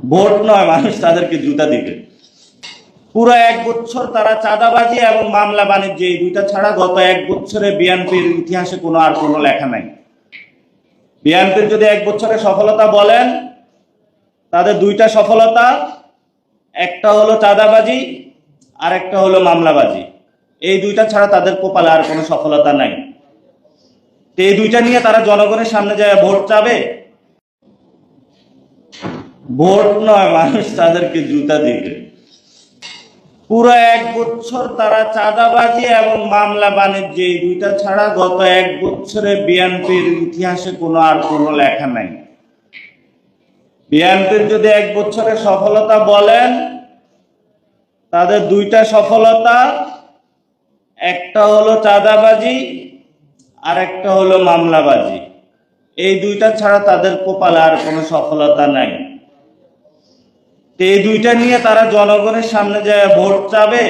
Vote নয়, মানুষ তাদেরকে জুতা দিবে। পুরো 1 বছর তারা চাঁদাবাজি এবং মামলা বাণিজ্য এই দুইটা ছাড়া গত 1 বছরে বিএনপির ইতিহাসে কোনো লেখা নাই। বিএনপির যদি 1 বছরে সফলতা বলেন, তাদের দুইটা সফলতা, একটা হলো চাঁদাবাজি আর একটা হলো মামলাবাজি। এই দুইটা ছাড়া তাদের কপালে আর কোনো সফলতা নাই। তো এই দুইটা নিয়ে তারা জনগণের সামনে যায় ভোট চাবে। ভোট নয়, মানুষ তাদেরকে জুতা দিবে। পুরো 1 বছর তারা চাঁদাবাজি এবং মামলা বাণিজ্য এই দুইটা ছাড়া গত 1 বছরে বিএনপির ইতিহাসে কোনো লেখা নাই। বিএনপির যদি 1 বছরে সফলতা বলেন, তাদের দুইটা সফলতা, একটা হলো চাঁদাবাজি আর একটা হলো মামলাবাজি। এই দুইটা ছাড়া তাদের কপালে আর কোনো সফলতা নাই। এই দুইটা নিয়ে তারা জনগণের সামনে যায় ভোট চাবে।